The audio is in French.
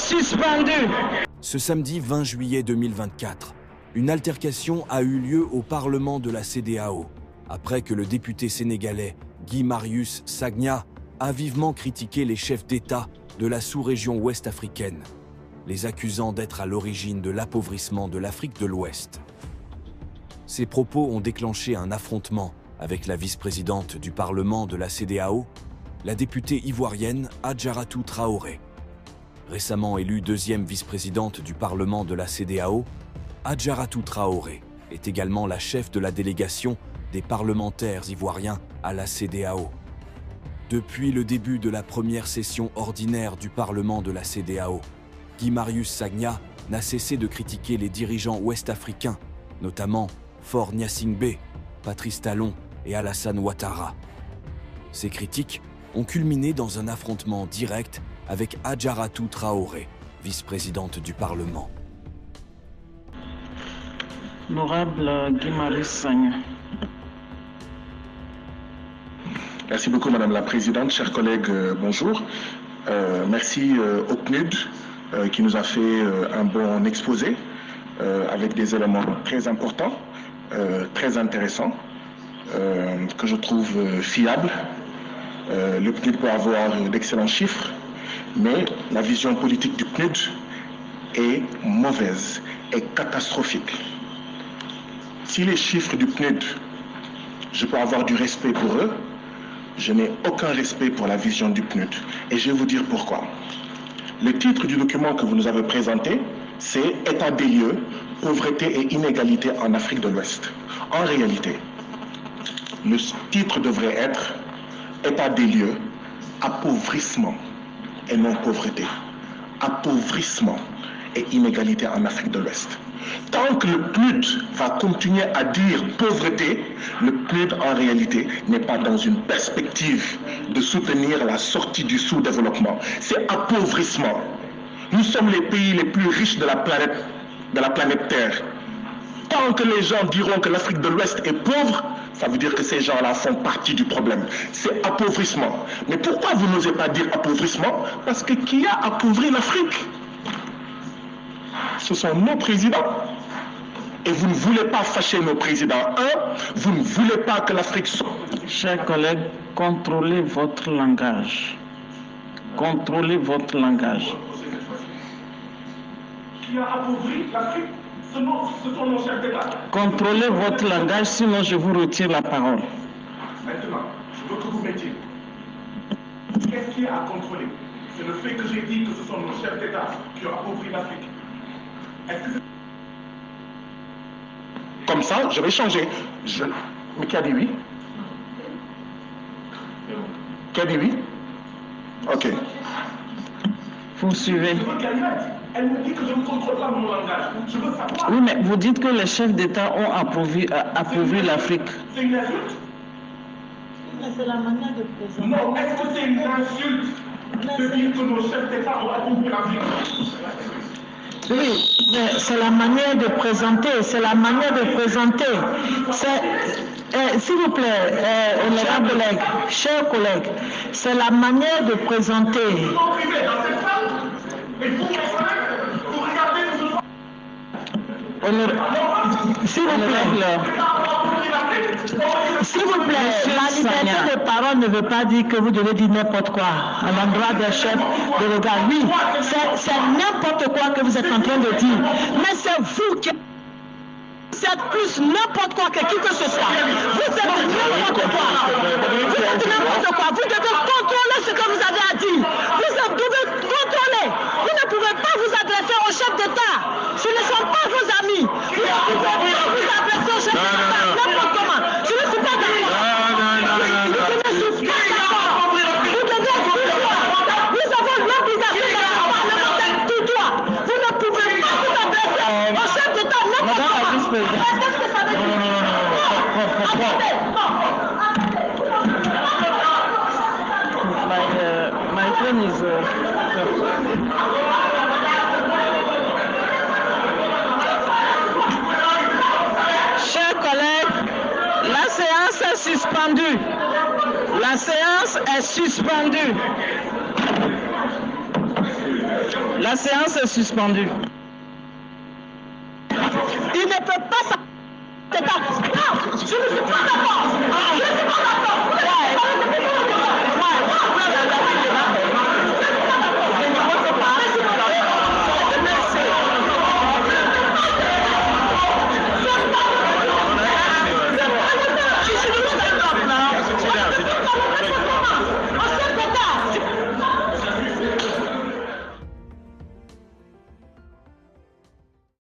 suspendue. Ce samedi 20 juillet 2024, une altercation a eu lieu au Parlement de la CEDEAO, après que le député sénégalais Guy Marius Sagna a vivement critiqué les chefs d'État de la sous-région ouest africaine, les accusant d'être à l'origine de l'appauvrissement de l'Afrique de l'Ouest. Ces propos ont déclenché un affrontement avec la vice-présidente du Parlement de la CEDEAO, la députée ivoirienne Adjaratou Traoré. Récemment élue deuxième vice-présidente du Parlement de la CEDEAO, Adjaratou Traoré est également la chef de la délégation des parlementaires ivoiriens à la CEDEAO. Depuis le début de la première session ordinaire du Parlement de la CEDEAO, Guy Marius Sagna n'a cessé de critiquer les dirigeants ouest-africains, notamment Faure Gnassingbé, Patrice Talon et Alassane Ouattara. Ces critiques ont culminé dans un affrontement direct avec Adjaratou Traoré, vice-présidente du Parlement. L'honorable Guy Marius Sagna. Merci beaucoup Madame la Présidente, chers collègues, bonjour. Merci au PNUD qui nous a fait un bon exposé avec des éléments très importants, très intéressants, que je trouve fiables. Le PNUD peut avoir d'excellents chiffres, mais la vision politique du PNUD est mauvaise, est catastrophique. Si les chiffres du PNUD, je peux avoir du respect pour eux, je n'ai aucun respect pour la vision du PNUD. Et je vais vous dire pourquoi. Le titre du document que vous nous avez présenté, c'est « État des lieux, pauvreté et inégalité en Afrique de l'Ouest ». En réalité, le titre devrait être « État des lieux, appauvrissement et non pauvreté ». Appauvrissement et inégalité en Afrique de l'Ouest. Tant que le PNUD va continuer à dire pauvreté, le PNUD en réalité n'est pas dans une perspective de soutenir la sortie du sous-développement. C'est appauvrissement. Nous sommes les pays les plus riches de la planète Terre. Tant que les gens diront que l'Afrique de l'Ouest est pauvre, ça veut dire que ces gens-là font partie du problème. C'est appauvrissement. Mais pourquoi vous n'osez pas dire appauvrissement? Parce que qui a appauvri l'Afrique? Ce sont nos présidents. Et vous ne voulez pas fâcher nos présidents. Vous ne voulez pas que l'Afrique soit... Chers collègues, contrôlez votre langage. Contrôlez votre langage. Qui a appauvri l'Afrique? Ce sont nos chefs d'État. Contrôlez votre langage, sinon je vous retire la parole. Maintenant, je veux que vous mettiez. Qu'est-ce qui a à contrôler? C'est le fait que j'ai dit que ce sont nos chefs d'État qui ont appauvri l'Afrique. Comme ça, je vais changer. Mais qui a dit oui? Qui a dit oui? Ok. Vous suivez. Elle me dit que je ne contrôle pas mon langage. Je veux savoir. Oui, mais vous dites que les chefs d'État ont appauvri l'Afrique. C'est une insulte? Mais c'est la manière de présenter. Non, est-ce que c'est une insulte de dire que nos chefs d'État ont appauvri l'Afrique? Oui, mais c'est la manière de présenter, c'est la manière de présenter. S'il vous plaît, honorable collègue, chers collègues, c'est la manière de présenter. S'il vous plaît. S'il vous plaît, la liberté de parole ne veut pas dire que vous devez dire n'importe quoi à l'endroit des chefs de l'État. Oui, c'est n'importe quoi que vous êtes en train de dire. Mais c'est vous qui êtes plus n'importe quoi que qui que ce soit. Vous êtes n'importe quoi. Vous êtes n'importe quoi. Vous devez contrôler ce que vous avez à dire. Vous devez contrôler. Vous ne pouvez pas vous adresser aux chefs d'État. Ce ne sont pas vos amis. Vous ne pouvez pas vous adresser aux chefs d'État n'importe comment. Je ne suis pas d'accord. Je ne suis pas d'accord. Vous devez tutoie. Nous avons l'obligation d'être parlementaire tutoie. Vous ne pouvez pas vous adresser aux chefs d'État n'importe comment. Qu'est-ce que ça veut dire? My phone is... Chers collègues, la séance est suspendue. La séance est suspendue. La séance est suspendue. Il ne peut pas... Non, je ne suis pas d'accord. Je ne suis pas d'accord.